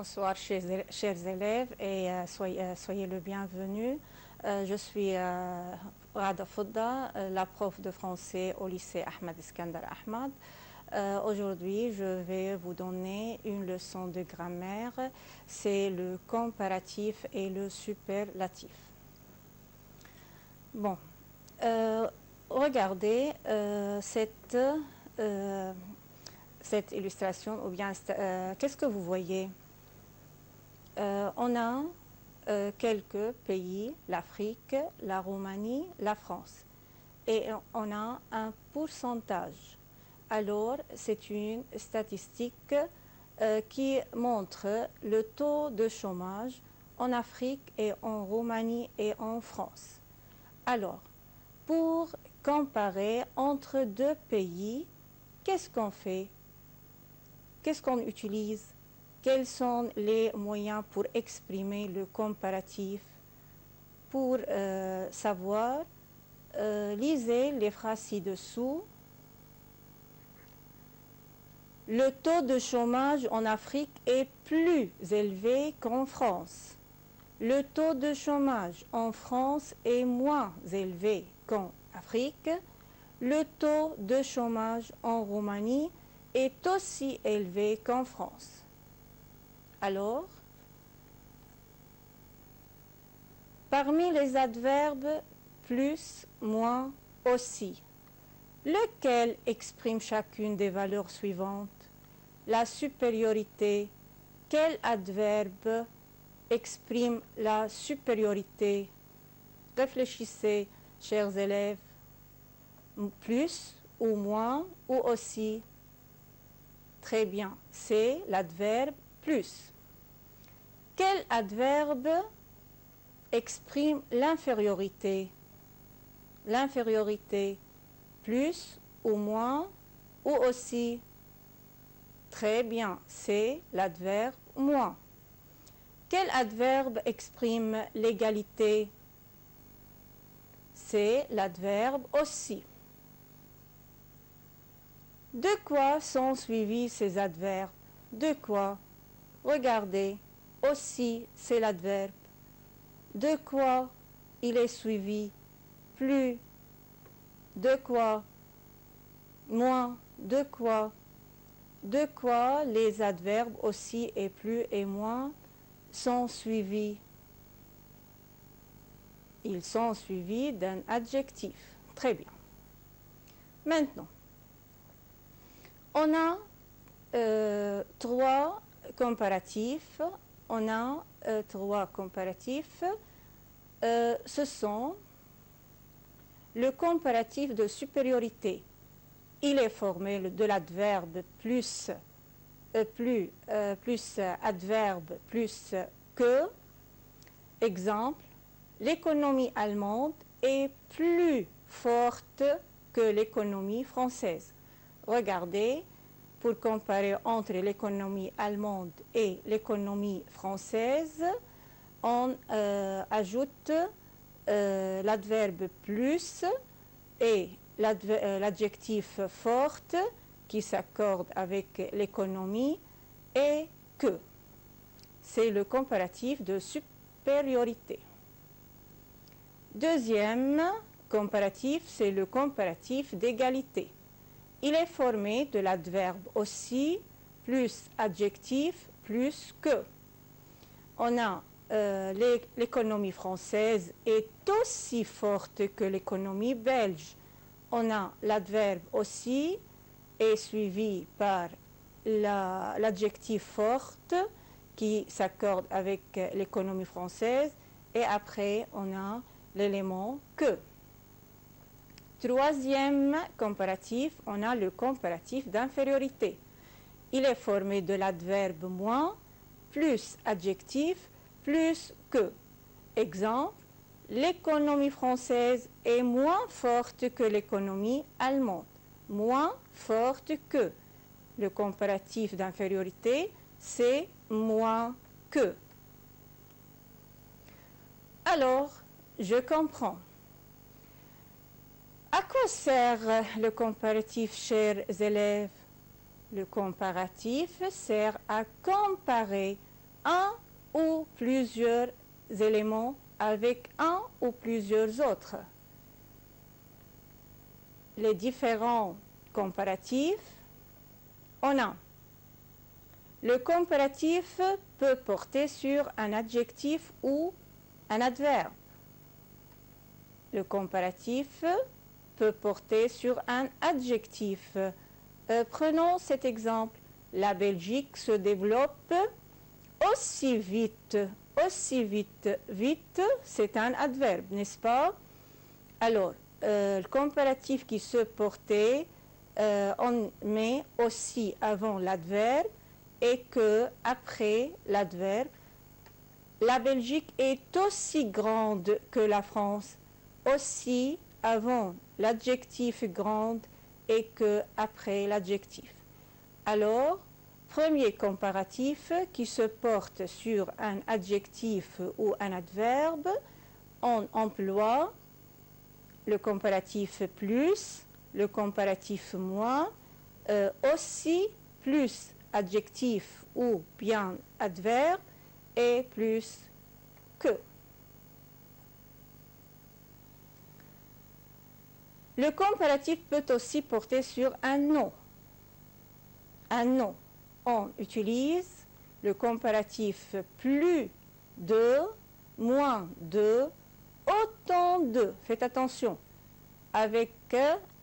Bonsoir chers élèves et soyez le bienvenu. Je suis Rada Fouda, la prof de français au lycée Ahmed Iskandar Ahmad. Aujourd'hui, je vais vous donner une leçon de grammaire. C'est le comparatif et le superlatif. Bon, regardez cette illustration, ou bien qu'est-ce que vous voyez? On a quelques pays, l'Afrique, la Roumanie, la France, et on a un pourcentage. Alors, c'est une statistique qui montre le taux de chômage en Afrique et en Roumanie et en France. Alors, pour comparer entre deux pays, qu'est-ce qu'on fait? Qu'est-ce qu'on utilise? Quels sont les moyens pour exprimer le comparatif? Pour savoir, lisez les phrases ci-dessous. Le taux de chômage en Afrique est plus élevé qu'en France. Le taux de chômage en France est moins élevé qu'en Afrique. Le taux de chômage en Roumanie est aussi élevé qu'en France. Alors, parmi les adverbes plus, moins, aussi, lequel exprime chacune des valeurs suivantes? La supériorité. Quel adverbe exprime la supériorité? Réfléchissez, chers élèves. Plus ou moins ou aussi? Très bien, c'est l'adverbe plus. Quel adverbe exprime l'infériorité? L'infériorité, plus ou moins ou aussi? Très bien, c'est l'adverbe moins. Quel adverbe exprime l'égalité? C'est l'adverbe aussi. De quoi sont suivis ces adverbes? De quoi? Regardez, aussi c'est l'adverbe. De quoi il est suivi? Plus. De quoi? Moins. De quoi? De quoi les adverbes aussi et plus et moins sont suivis? Ils sont suivis d'un adjectif. Très bien. Maintenant, on a trois comparatifs. On a trois comparatifs. Ce sont le comparatif de supériorité. Il est formé de l'adverbe plus adverbe plus que. Exemple, l'économie allemande est plus forte que l'économie française. Regardez, pour comparer entre l'économie allemande et l'économie française, on ajoute l'adverbe plus et l'adjectif forte qui s'accorde avec l'économie et que. C'est le comparatif de supériorité. Deuxième comparatif, c'est le comparatif d'égalité. Il est formé de l'adverbe aussi plus adjectif plus que. On a l'économie française est aussi forte que l'économie belge. On a l'adverbe aussi est suivi par l'adjectif forte qui s'accorde avec l'économie française et après on a l'élément que. Troisième comparatif, on a le comparatif d'infériorité. Il est formé de l'adverbe moins plus adjectif plus que. Exemple, l'économie française est moins forte que l'économie allemande. Moins forte que. Le comparatif d'infériorité, c'est moins que. Alors, je comprends. À quoi sert le comparatif, chers élèves? Le comparatif sert à comparer un ou plusieurs éléments avec un ou plusieurs autres. Les différents comparatifs, on a. Le comparatif peut porter sur un adjectif ou un adverbe. Le comparatif peut porter sur un adjectif. Prenons cet exemple. La Belgique se développe aussi vite. Aussi vite. Vite, c'est un adverbe, n'est-ce pas? Alors, le comparatif qui se portait, on met aussi avant l'adverbe et que après l'adverbe. La Belgique est aussi grande que la France. Aussi avant l'adjectif grande et que après l'adjectif. Alors, premier comparatif qui se porte sur un adjectif ou un adverbe, on emploie le comparatif plus, le comparatif moins, aussi plus adjectif ou bien adverbe et plus que. Le comparatif peut aussi porter sur un nom. Un nom. On utilise le comparatif plus de, moins de, autant de. Faites attention. Avec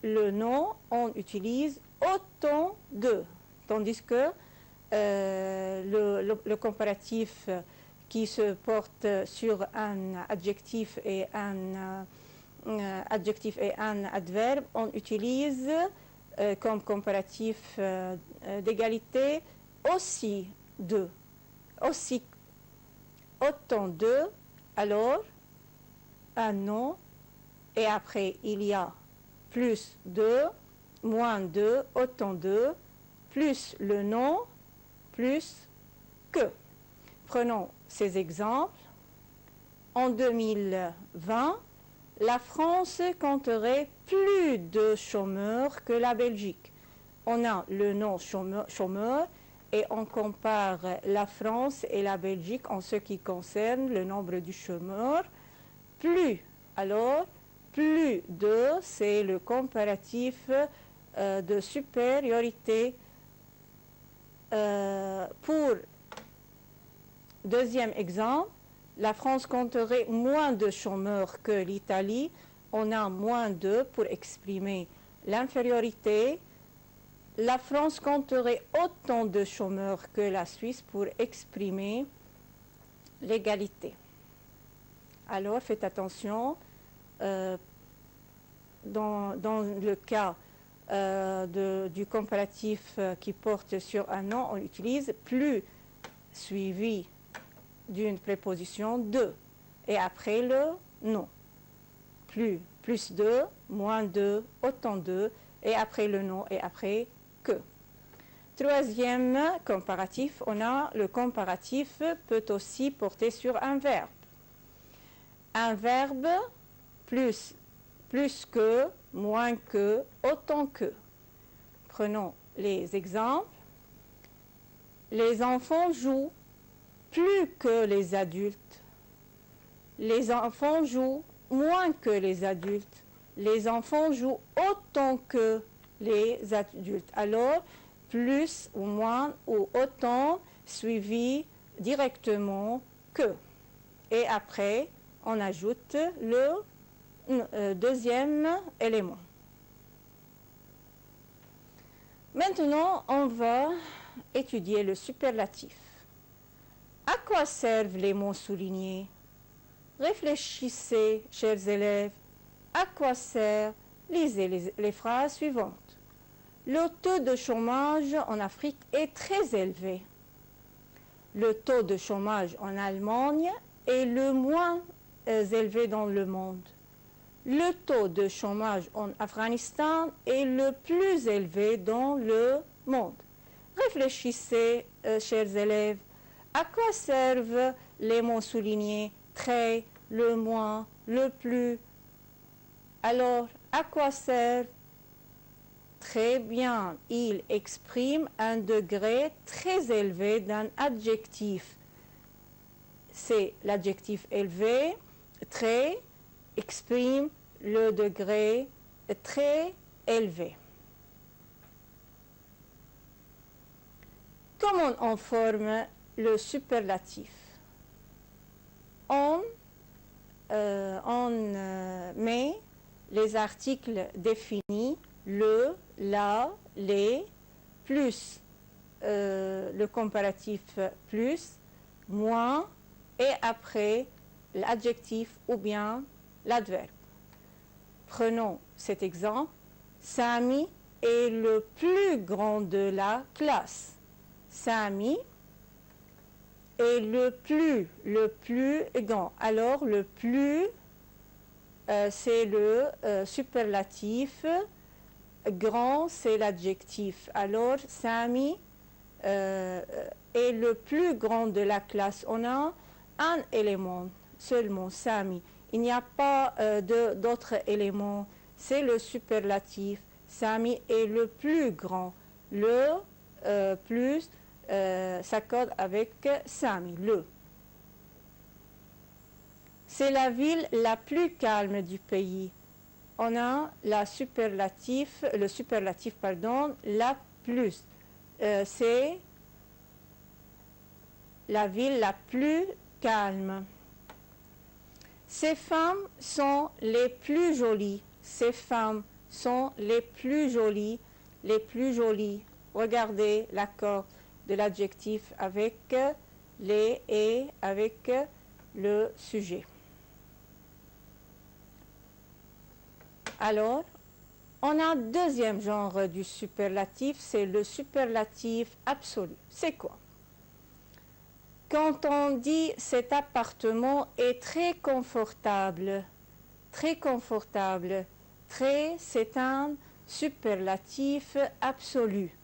le nom, on utilise autant de. Tandis que le comparatif qui se porte sur un adjectif et un adverbe, on utilise comme comparatif d'égalité aussi de, aussi autant de, alors un nom et après il y a plus de, moins de, autant de, plus le nom, plus que. Prenons ces exemples. En 2020, la France compterait plus de chômeurs que la Belgique. On a le nom chômeur et on compare la France et la Belgique en ce qui concerne le nombre du chômeur. Plus, alors, plus de, c'est le comparatif de supériorité. Pour deuxième exemple, la France compterait moins de chômeurs que l'Italie. On a moins de pour exprimer l'infériorité. La France compterait autant de chômeurs que la Suisse pour exprimer l'égalité. Alors faites attention, dans le cas du comparatif qui porte sur un nom, on utilise plus suivi d'une préposition de et après le nom. Plus de, moins de, autant de et après le nom et après que. Troisième comparatif, on a le comparatif peut aussi porter sur un verbe. Un verbe plus que, moins que, autant que. Prenons les exemples. Les enfants jouent plus que les adultes. Les enfants jouent moins que les adultes. Les enfants jouent autant que les adultes. Alors, plus ou moins ou autant suivi directement que. Et après, on ajoute le deuxième élément. Maintenant, on va étudier le superlatif. À quoi servent les mots soulignés? Réfléchissez, chers élèves. À quoi servent? Lisez les phrases suivantes. Le taux de chômage en Afrique est très élevé. Le taux de chômage en Allemagne est le moins élevé dans le monde. Le taux de chômage en Afghanistan est le plus élevé dans le monde. Réfléchissez, chers élèves. À quoi servent les mots soulignés très, le moins, le plus? Alors, à quoi servent? Très bien, il exprime un degré très élevé d'un adjectif. c'est l'adjectif élevé. Très exprime le degré très élevé. Comment on forme le superlatif? On met les articles définis, le, la, les, plus le comparatif plus, moins, et après l'adjectif ou bien l'adverbe. Prenons cet exemple. Sami est le plus grand de la classe. Sami est le plus grand. Alors le plus, c'est le superlatif. Grand, c'est l'adjectif. Alors Sami est le plus grand de la classe. On a un élément seulement, Sami. Il n'y a pas d'autres éléments. C'est le superlatif. Sami est le plus grand. Le plus s'accorde avec Sami, le. C'est la ville la plus calme du pays. On a le superlatif, la plus. C'est la ville la plus calme. Ces femmes sont les plus jolies. Ces femmes sont les plus jolies. Les plus jolies. Regardez l'accord de l'adjectif avec les et avec le sujet. Alors, on a un deuxième genre du superlatif, c'est le superlatif absolu. C'est quoi? Quand on dit cet appartement est très confortable, très, c'est un superlatif absolu,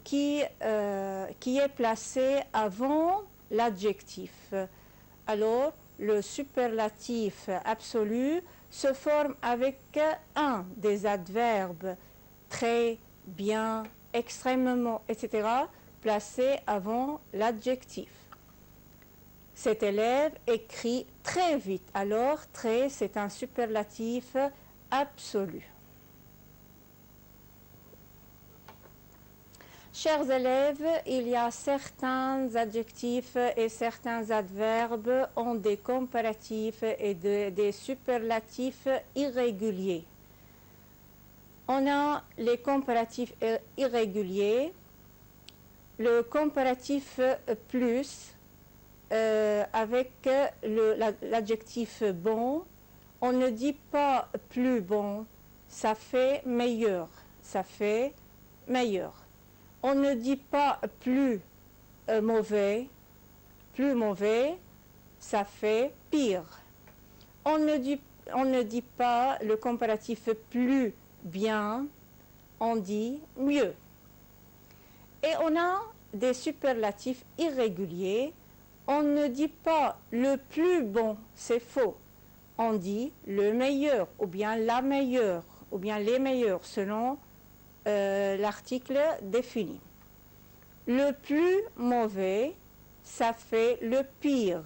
qui est placé avant l'adjectif. Alors, le superlatif absolu se forme avec un des adverbes très, bien, extrêmement, etc., placé avant l'adjectif. Cet élève écrit très vite. Alors, très, c'est un superlatif absolu. Chers élèves, il y a certains adjectifs et certains adverbes ont des comparatifs et des superlatifs irréguliers. On a les comparatifs irréguliers, le comparatif plus avec l'adjectif bon. On ne dit pas plus bon, ça fait meilleur, ça fait meilleur. On ne dit pas plus mauvais, ça fait pire. On ne dit pas le comparatif plus bien, on dit mieux. Et on a des superlatifs irréguliers. On ne dit pas le plus bon, c'est faux. On dit le meilleur ou bien la meilleure ou bien les meilleurs selon l'article défini. Le plus mauvais, ça fait le pire.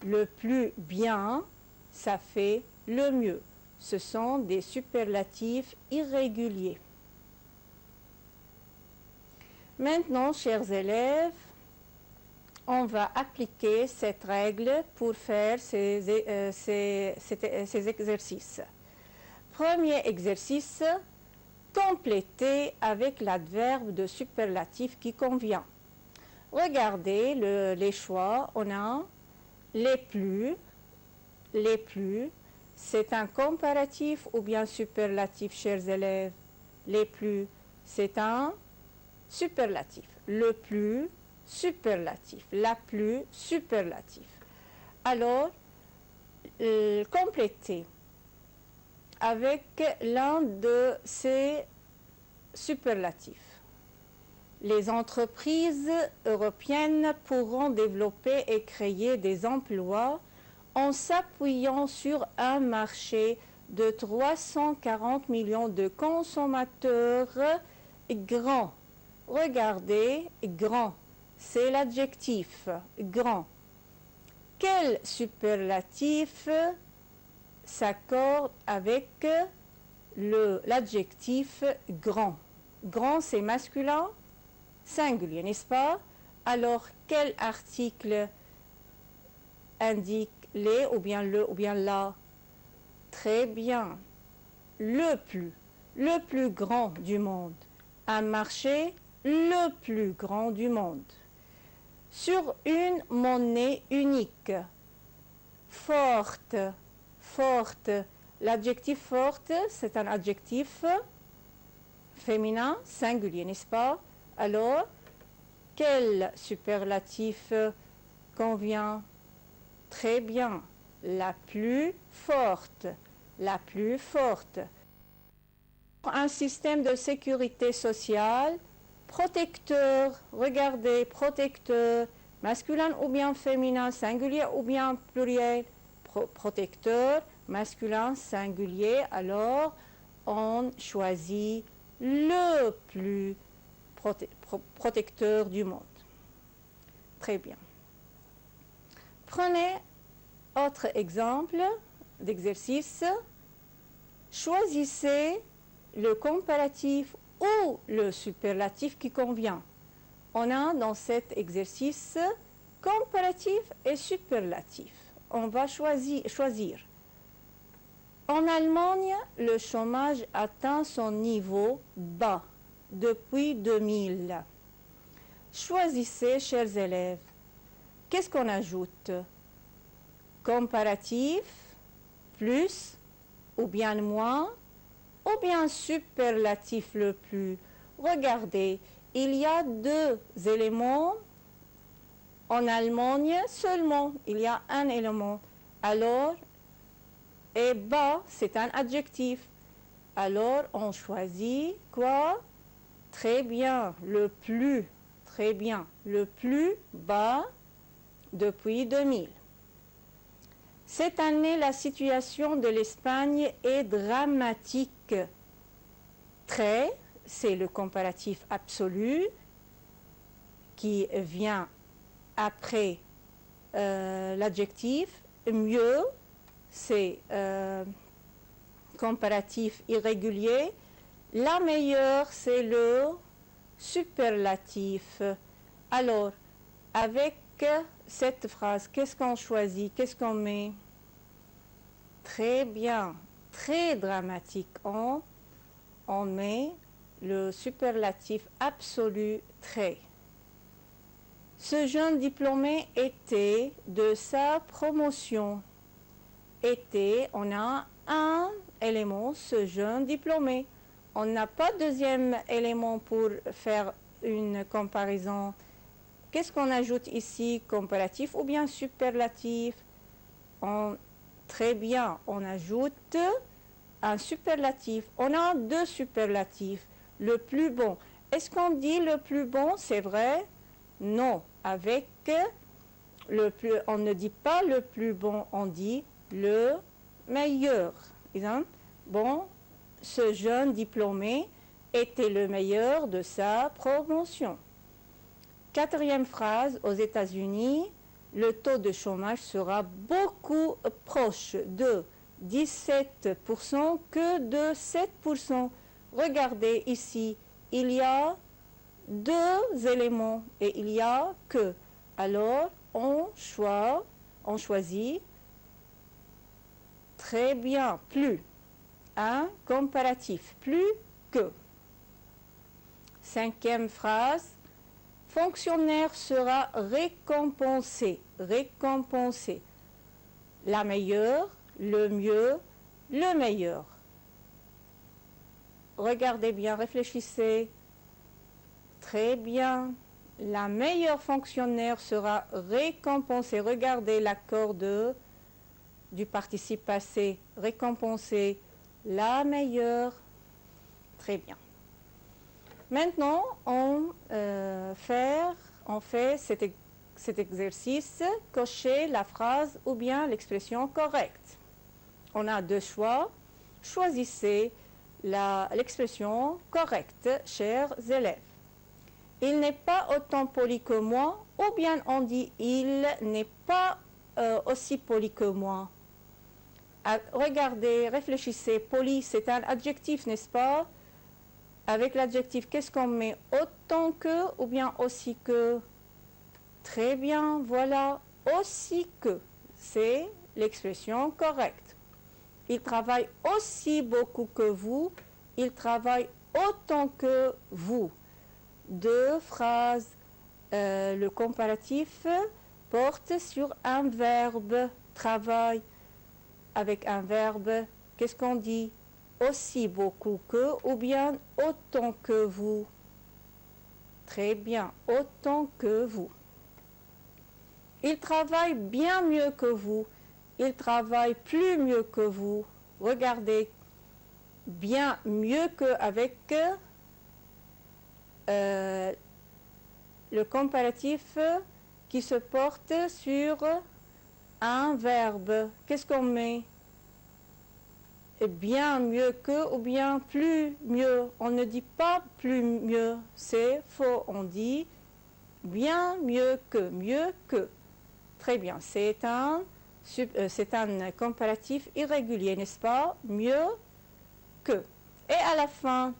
Le plus bien, ça fait le mieux. Ce sont des superlatifs irréguliers. Maintenant, chers élèves, on va appliquer cette règle pour faire ces exercices. Premier exercice, compléter avec l'adverbe de superlatif qui convient. Regardez les choix. On a les plus, c'est un comparatif ou bien superlatif, chers élèves. Les plus, c'est un superlatif. Le plus, superlatif. La plus, superlatif. Alors, compléter avec l'un de ces superlatifs. Les entreprises européennes pourront développer et créer des emplois en s'appuyant sur un marché de 340 millions de consommateurs grands. Regardez, grand. c'est l'adjectif grand. Quel superlatif s'accorde avec l'adjectif grand? Grand, c'est masculin, singulier, n'est-ce pas? Alors, quel article indique les ou bien le ou bien la? Très bien. Le plus grand du monde. Un marché, le plus grand du monde. Sur une monnaie unique. Forte, forte. L'adjectif forte, c'est un adjectif féminin, singulier, n'est-ce pas? Alors, quel superlatif convient? Très bien. La plus forte. La plus forte. Un système de sécurité sociale, protecteur, regardez, protecteur, masculin ou bien féminin, singulier ou bien pluriel, protecteur, masculin, singulier, alors on choisit le plus protecteur du monde. Très bien. Prenez autre exemple d'exercice. Choisissez le comparatif ou le superlatif qui convient. On a dans cet exercice comparatif et superlatif. On va choisir. En Allemagne, le chômage atteint son niveau bas depuis 2000. Choisissez, chers élèves. Qu'est-ce qu'on ajoute? Comparatif, plus, ou bien moins, ou bien superlatif le plus. Regardez, il y a deux éléments. En Allemagne seulement, il y a un élément. Alors, et bas, c'est un adjectif. Alors, on choisit quoi? Très bien, le plus, très bien, le plus bas depuis 2000. Cette année, la situation de l'Espagne est dramatique. Très, c'est le comparatif absolu qui vient après l'adjectif. Mieux, c'est comparatif irrégulier. La meilleure, c'est le superlatif. Alors, avec cette phrase, qu'est-ce qu'on choisit? Qu'est-ce qu'on met? Très bien, très dramatique. On met le superlatif absolu très. Ce jeune diplômé était de sa promotion. Était, on a un élément, ce jeune diplômé. On n'a pas de deuxième élément pour faire une comparaison. Qu'est-ce qu'on ajoute ici? Comparatif ou bien superlatif? Très bien, on ajoute un superlatif. On a deux superlatifs. Le plus bon. Est-ce qu'on dit le plus bon? C'est vrai? Non. Avec le plus, on ne dit pas le plus bon, on dit le meilleur. Bon, ce jeune diplômé était le meilleur de sa promotion. Quatrième phrase, aux États-Unis, le taux de chômage sera beaucoup proche de 17% que de 7%. Regardez ici, il y a deux éléments et il y a que. Alors, on choisit très bien, plus. Un comparatif, plus que. Cinquième phrase, fonctionnaire sera récompensé. Récompensé. La meilleure, le mieux, le meilleur. Regardez bien, réfléchissez. Très bien. La meilleure fonctionnaire sera récompensée. Regardez l'accord du participe passé. Récompensé. La meilleure. Très bien. Maintenant, on fait cet exercice, cocher la phrase ou bien l'expression correcte. On a deux choix. Choisissez l'expression correcte, chers élèves. il n'est pas autant poli que moi, ou bien on dit il n'est pas aussi poli que moi. Regardez, réfléchissez, poli c'est un adjectif, n'est-ce pas? Avec l'adjectif, qu'est-ce qu'on met? Autant que ou bien aussi que? Très bien, voilà, aussi que, c'est l'expression correcte. Il travaille aussi beaucoup que vous, il travaille autant que vous. Deux phrases, le comparatif porte sur un verbe, travail. Avec un verbe, qu'est-ce qu'on dit? Aussi beaucoup que ou bien autant que vous. Très bien, autant que vous. Il travaille bien mieux que vous. Il travaille plus mieux que vous. Regardez, bien mieux que avec le comparatif qui se porte sur un verbe. Qu'est-ce qu'on met? Bien mieux que ou bien plus mieux. On ne dit pas plus mieux, c'est faux. On dit bien mieux que, mieux que. Très bien, c'est un comparatif irrégulier, n'est-ce pas? Mieux que. Et à la fin,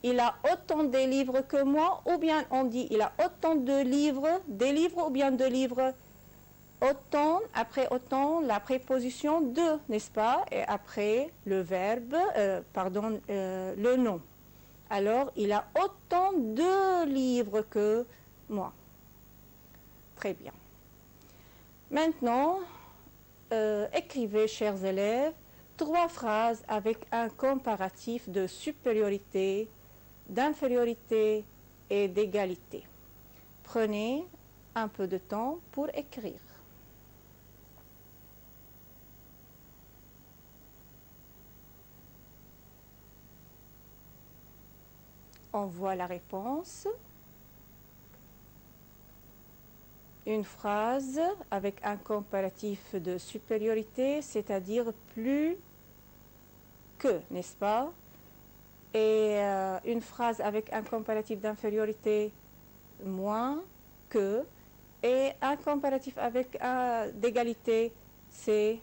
il a autant de livres que moi, ou bien on dit il a autant de livres, des livres ou bien de livres. Autant, après autant, la préposition de, n'est-ce pas? Et après le verbe, le nom. Alors, il a autant de livres que moi. Très bien. Maintenant, écrivez, chers élèves, 3 phrases avec un comparatif de supériorité, d'infériorité et d'égalité. Prenez un peu de temps pour écrire. On voit la réponse. Une phrase avec un comparatif de supériorité, c'est-à-dire plus que, n'est-ce pas? Et une phrase avec un comparatif d'infériorité, moins que. Et un comparatif avec d'égalité, c'est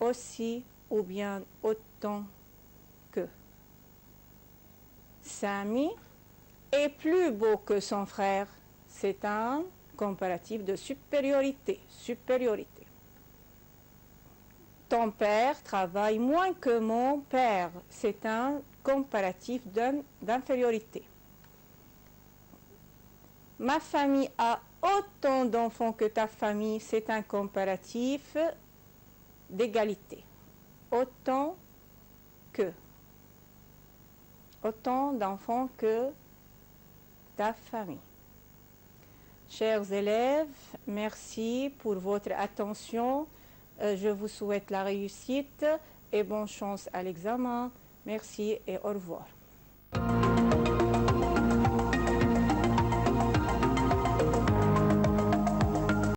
aussi ou bien autant que. Sami est plus beau que son frère. C'est un comparatif de supériorité. Supériorité. Ton père travaille moins que mon père. C'est un comparatif d'infériorité. Ma famille a autant d'enfants que ta famille. C'est un comparatif d'égalité. Autant que. Autant d'enfants que ta famille. Chers élèves, merci pour votre attention. Je vous souhaite la réussite et bonne chance à l'examen. Merci et au revoir.